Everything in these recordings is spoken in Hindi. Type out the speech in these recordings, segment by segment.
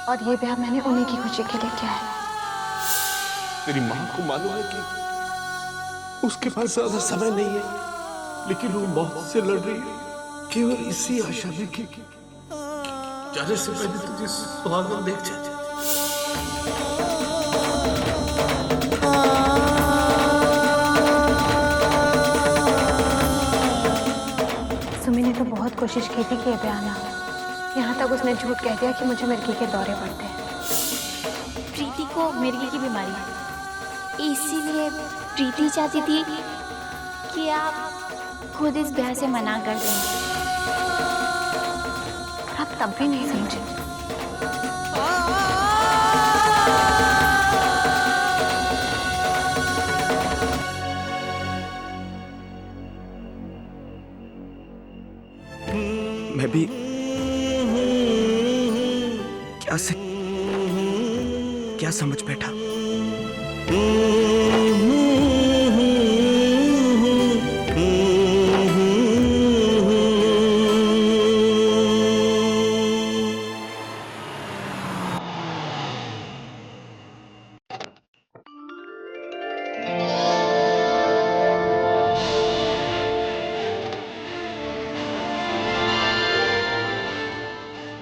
और ये ब्याह मैंने उन्हीं की खुशी के लिए किया है। तेरी माँ को मालूम है कि उसके पास ज्यादा समय नहीं है, लेकिन वो मौत से लड़ रही है केवल इसी आशा में कि जाने से पहले तुझे सुहागन देख जाए। सुमी ने तो बहुत कोशिश की थी कि ये ब्याह ना हो। यहाँ तक उसने झूठ कह दिया कि मुझे मिर्गी के दौरे पड़ते हैं। प्रीति को मिर्गी की बीमारी है, इसीलिए प्रीति चाहती थी कि आप खुद इस ब्याह से मना कर दें। आप तब भी नहीं समझे। मैं भी क्या समझ बैठा।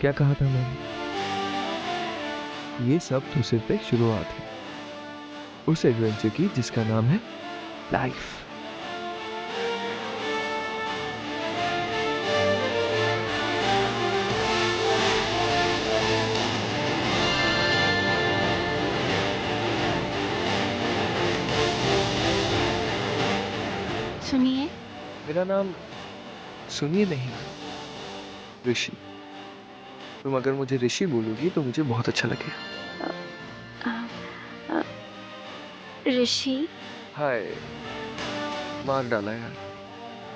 क्या कहा था मैंने? ये सब तो सिर्फ एक शुरुआत है उस एडवेंचर की जिसका नाम है लाइफ। सुनिए, मेरा नाम सुनिए नहीं, ऋषि। तुम अगर मुझे ऋषि बोलोगी तो मुझे बहुत अच्छा लगेगा। ऋषि? हाय, मार डाला यार।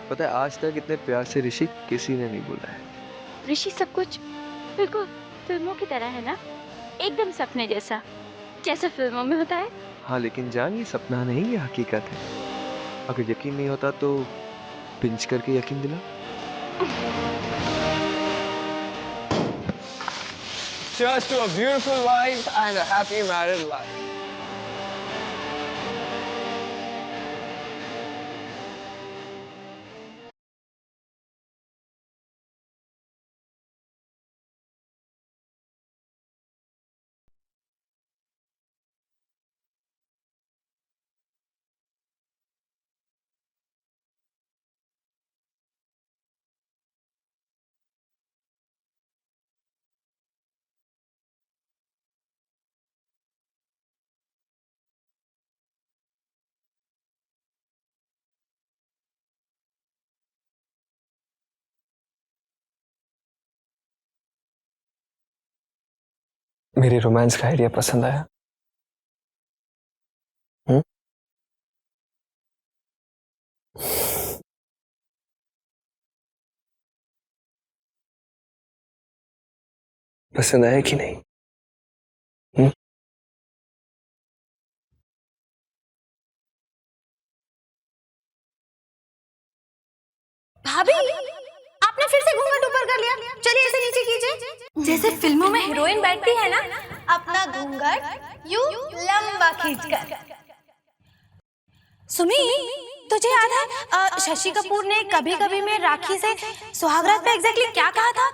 पता है आज तक इतने प्यार से ऋषि किसी ने नहीं बोला है। ऋषि सब कुछ बिल्कुल फिल्मों की तरह है ना, एकदम सपने जैसा, जैसा फिल्मों में होता है। हाँ लेकिन जान, ये सपना नहीं, ये हकीकत है। अगर यकीन नहीं होता तो पिंच करके यकीन दिला। Cheers to a beautiful wife and a happy married life. मेरी रोमांस का आइडिया पसंद आया? पसंद आया कि नहीं? भाभी, आपने फिर से घूंघट ऊपर कर लिया। चलिए इसे नीचे कीजिए। जैसे फिल्मों में हीरोइन बैठती है ना, अपना घूंघट यूं लंबा खींचकर। सुमी, तुझे याद है शशि कपूर ने कभी कभी में राखी से सुहागरात पे एग्जैक्टली क्या कहा था?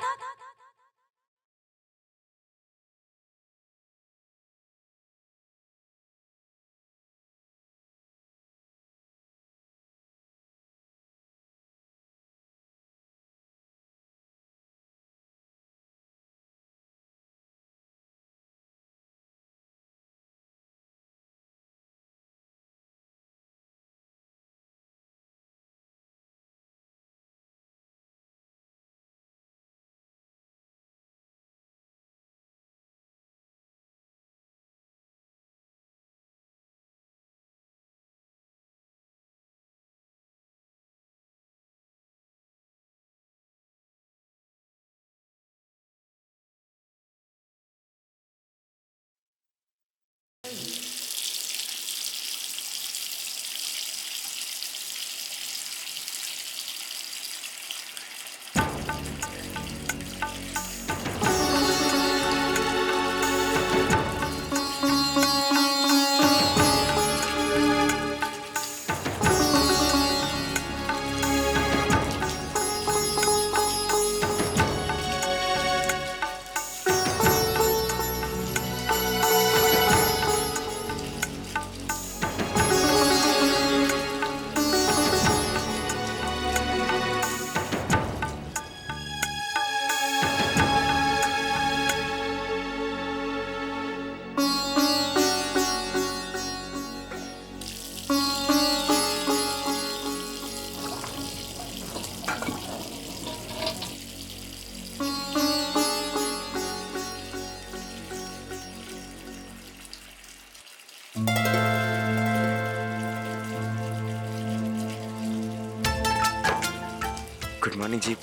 डार्लिंग जी,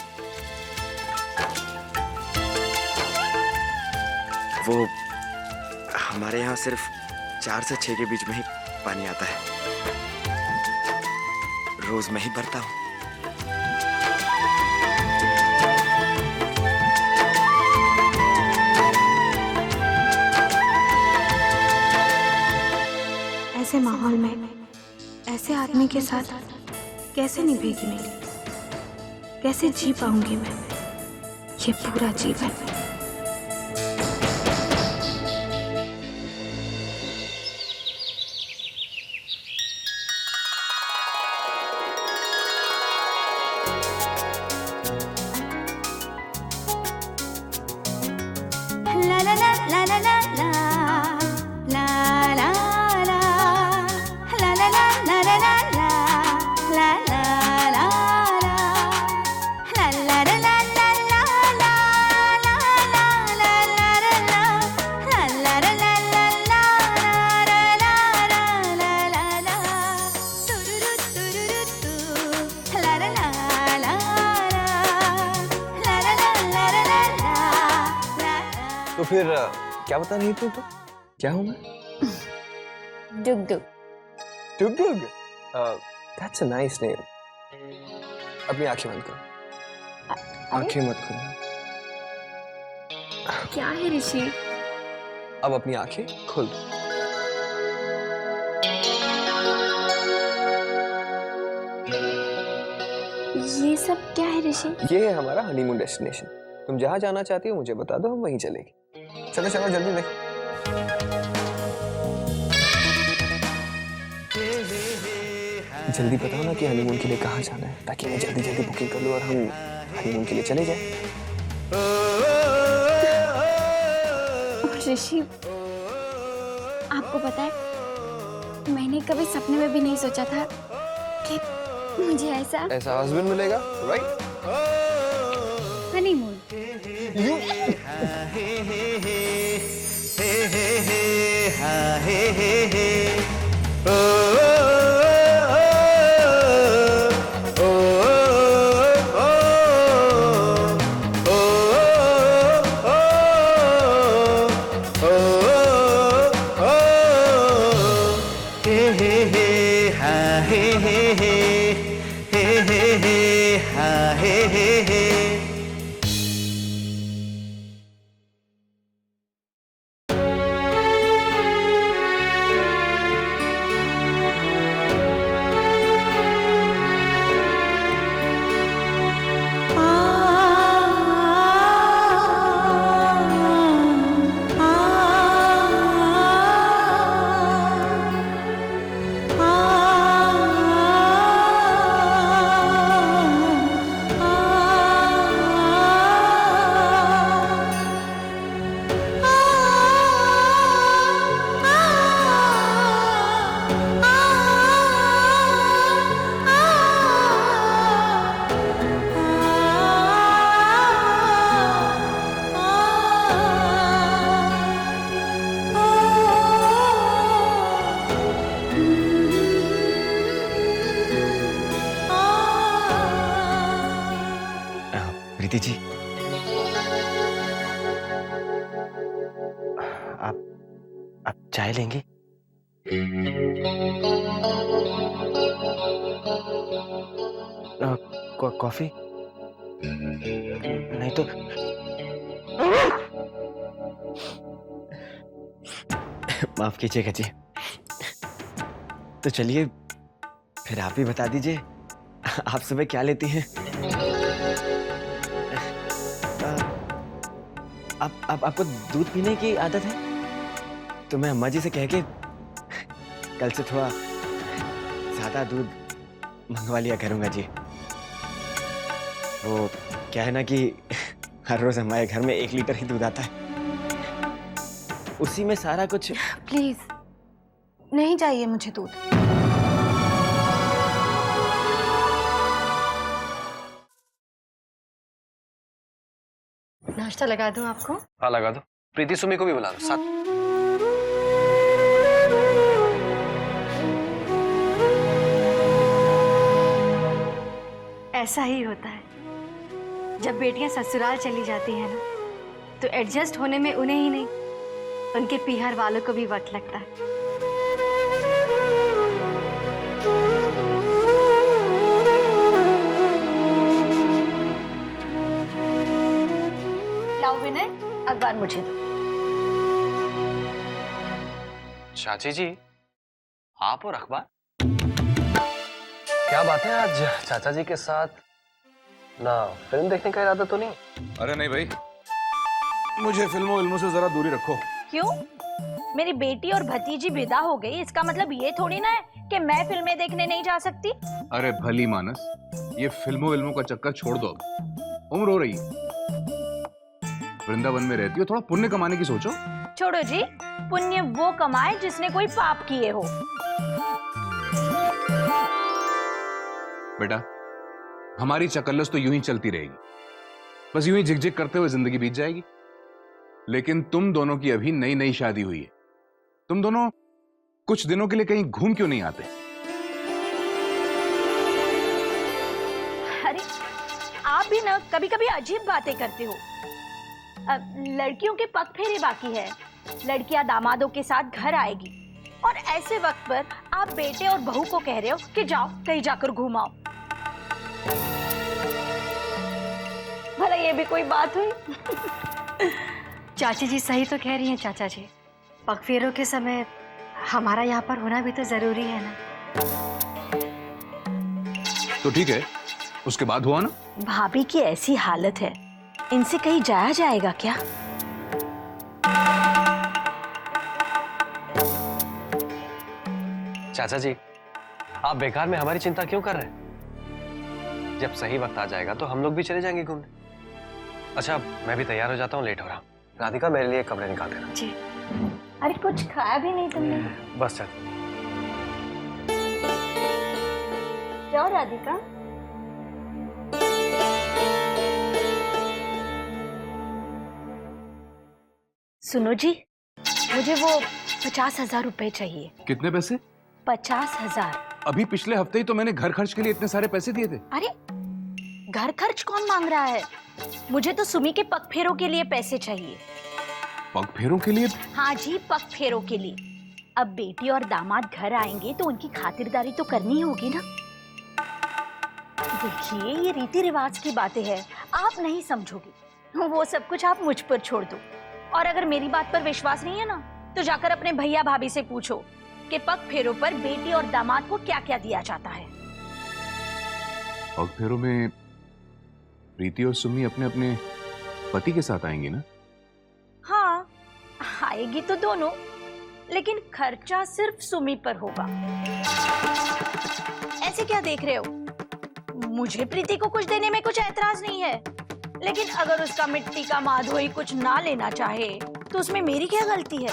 वो हमारे यहाँ सिर्फ 4 से 6 के बीच में ही पानी आता है। रोज मैं ही भरता हूँ। ऐसे माहौल में ऐसे आदमी के साथ कैसे निभेगी मेरी, कैसे जी पाऊंगी मैं ये पूरा जीवन। ला ला ला ला ला ला ला ला ला ला ला ला ला ला ला ला ला तो फिर क्या बता रही थी तो? क्या हूँ मैं? डुग डुग। डुग डुग? That's a nice name. अपनी आंखें बंद करो। आंखें मत खोलो। क्या है ऋषि? अब अपनी आंखें खोल दो। ये सब क्या है ऋषि? ये है हमारा हनीमून डेस्टिनेशन। तुम जहाँ जाना चाहती हो मुझे बता दो, हम वहीं चलेंगे। चलो चलो जल्दी देखो। जल्दी बताओ ना कि हनीमून के लिए कहाँ जाना है, ताकि मैं जल्दी जल्दी बुकिंग कर लूँ और हम हनीमून के लिए चले जाएं। ऋषि, आपको पता है मैंने कभी सपने में भी नहीं सोचा था कि मुझे ऐसा हस्बैंड मिलेगा, राइट? हनीमून। प्रीति जी, आप चाय लेंगे? कॉफी? नहीं तो माफ कीजिएगा जी। तो चलिए फिर आप ही बता दीजिए, आप सुबह क्या लेती हैं? आपको दूध पीने की आदत है? तो मैं अम्मा जी से कह के कल से थोड़ा ज्यादा दूध मंगवा लिया करूंगा जी। वो क्या है ना कि हर रोज हमारे घर में 1 लीटर ही दूध आता है, उसी में सारा कुछ। प्लीज नहीं चाहिए मुझे दूध। नाश्ता लगा दूं आपको? हाँ लगा दो। प्रीति सुमी को भी बुला लो साथ। ऐसा ही होता है, जब बेटियां ससुराल चली जाती हैं ना, तो एडजस्ट होने में उन्हें ही नहीं, उनके पीहर वालों को भी वक्त लगता है। लाओ विनय, अखबार मुझे दो। चाची जी, आप और अखबार? क्या बात है, आज चाचा जी के साथ ना फिल्म देखने का इरादा तो नहीं? अरे नहीं भाई, मुझे फिल्मों से जरा दूरी रखो। क्यों? मेरी बेटी और भतीजी विदा हो गई, इसका मतलब ये थोड़ी ना है कि मैं फिल्में देखने नहीं जा सकती। अरे भली मानस, ये फिल्मों का चक्कर छोड़ दो, उम्र हो रही है, वृंदावन में रहती हो, थोड़ा पुण्य कमाने की सोचो। छोड़ो जी, पुण्य वो कमाए जिसने कोई पाप किए हो। बेटा, हमारी चकल्लस तो यूं ही चलती रहेगी, बस यूं ही झिकझिक करते हुए जिंदगी बीत जाएगी। लेकिन तुम दोनों की अभी नई नई शादी हुई है, तुम दोनों कुछ दिनों के लिए कहीं घूम क्यों नहीं आते? अरे आप भी ना कभी कभी अजीब बातें करते हो। लड़कियों के पग फेरे बाकी है, लड़कियां दामादों के साथ घर आएगी, और ऐसे वक्त पर आप बेटे और बहू को कह रहे हो कि जाओ कहीं जाकर घुमाओ। भला ये भी कोई बात हुई? चाची जी सही तो कह रही हैं चाचा जी, पग फेरों के समय हमारा यहाँ पर होना भी तो जरूरी है ना। तो ठीक है, उसके बाद हुआ ना? भाभी की ऐसी हालत है, इनसे कहीं जाया जाएगा क्या? चाचा जी, आप बेकार में हमारी चिंता क्यों कर रहे हैं? जब सही वक्त आ जाएगा तो हम लोग भी चले जाएंगे घूमने। अच्छा, मैं भी तैयार हो जाता हूँ, लेट हो रहा हूँ। राधिका, मेरे लिए कपड़े निकाल देना। जी। अरे कुछ खाया भी नहीं तुमने? बस चल। जाओ राधिका। सुनो जी, मुझे वो 50,000 रुपए चाहिए। कितने पैसे? 50,000। अभी पिछले हफ्ते ही तो मैंने घर खर्च के लिए इतने सारे पैसे दिए थे। अरे घर खर्च कौन मांग रहा है? मुझे तो सुमी के पग फेरों के लिए पैसे चाहिए। पग फेरों के लिए? हाँ जी, पग फेरों के लिए। अब बेटी और दामाद घर आएंगे तो उनकी खातिरदारी तो करनी होगी ना। देखिए, ये रीति रिवाज की बातें हैं, आप नहीं समझोगे। वो सब कुछ आप मुझ पर छोड़ दो, और अगर मेरी बात पर विश्वास नहीं है ना, तो जाकर अपने भैया भाभी से पूछो कि पग फेरों पर बेटी और दामाद को क्या क्या दिया जाता है। पग फेरों में प्रीति और सुमी अपने अपने पति के साथ आएंगी ना? हाँ, आएगी तो दोनों, लेकिन खर्चा सिर्फ सुमी पर होगा। ऐसे क्या देख रहे हो? मुझे प्रीति को कुछ देने में कुछ ऐतराज नहीं है, लेकिन अगर उसका मिट्टी का माधोई कुछ ना लेना चाहे तो उसमें मेरी क्या गलती है?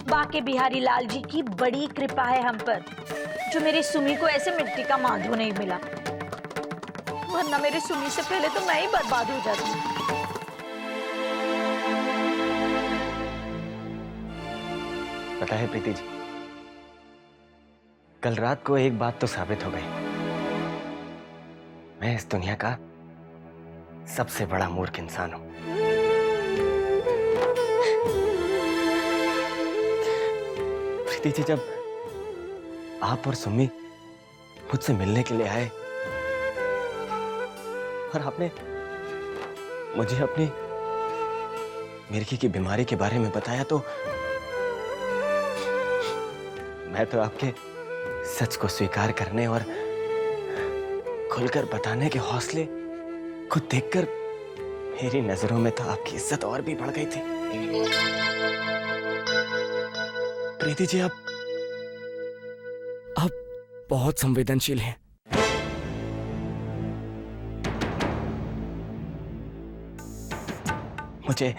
बाके बिहारी लाल जी की बड़ी कृपा है हम पर, जो मेरी सुमी को ऐसे मिट्टी का माधो नहीं मिला, वरना मेरी सुमी से पहले तो मैं ही बर्बाद हो जाती। पता है प्रीति जी, कल रात को एक बात तो साबित हो गई, मैं इस दुनिया का सबसे बड़ा मूर्ख इंसान हूं। प्रीति जी, जब आप और सुमी मुझसे मिलने के लिए आए और आपने मुझे अपनी मिर्गी की बीमारी के बारे में बताया, तो मैं तो आपके सच को स्वीकार करने और खुलकर बताने के हौसले को देखकर मेरी नजरों में तो आपकी इज्जत और भी बढ़ गई थी। प्रीति जी, आप बहुत संवेदनशील हैं। मुझे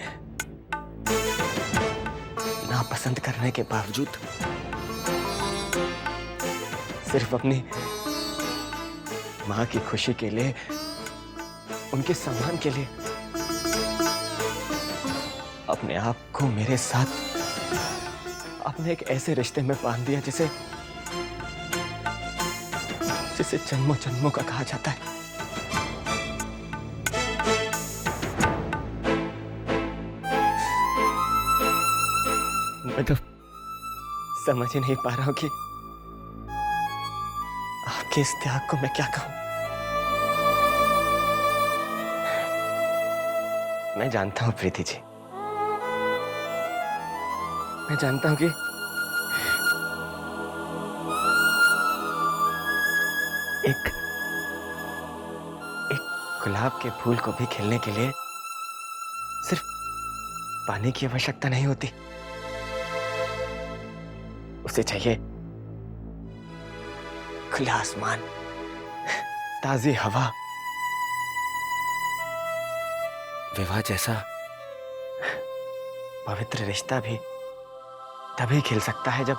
नापसंद करने के बावजूद सिर्फ अपनी मां की खुशी के लिए, उनके सम्मान के लिए अपने आप को मेरे साथ अपने एक ऐसे रिश्ते में बांध दिया जिसे जन्मों जन्मों का कहा जाता है। मैं तो समझ ही नहीं पा रहा हूं कि आपके इस त्याग को मैं क्या कहूं। मैं जानता हूं प्रीति जी, मैं जानता हूं कि एक गुलाब के फूल को भी खिलने के लिए सिर्फ पानी की आवश्यकता नहीं होती, उसे चाहिए खुला आसमान, ताजी हवा। विवाह जैसा पवित्र रिश्ता भी तभी खिल सकता है जब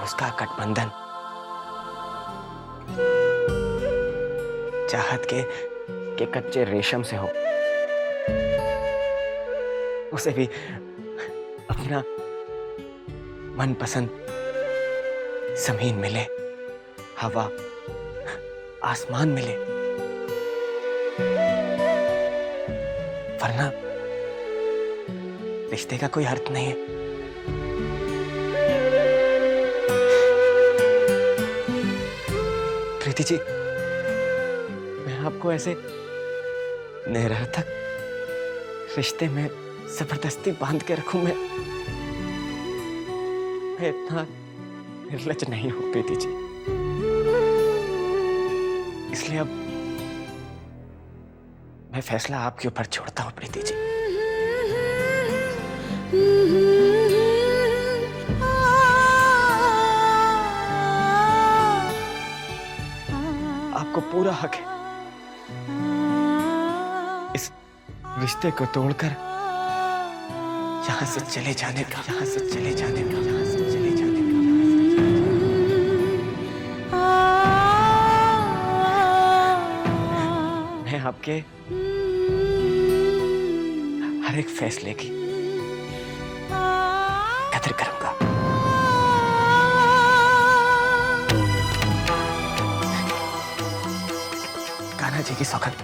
उसका गठबंधन चाहत के कच्चे रेशम से हो, उसे भी अपना मनपसंद जमीन मिले, हवा, आसमान मिले, वरना रिश्ते का कोई अर्थ नहीं है। प्रीति जी, मैं आपको ऐसे निरर्थक रिश्ते में जबरदस्ती बांध के रखूं? मैं इतना निर्लज नहीं हूं प्रीति जी, इसलिए अब मैं फैसला आपके ऊपर छोड़ता हूं प्रीति जी। आपको पूरा हक है इस रिश्ते को तोड़कर यहां से चले जाने का, यहां से चले जाने का, यहां से चले जाने का। मैं आपके हर एक फैसले की कदर करूंगा। कान्हा जी की सौगंध।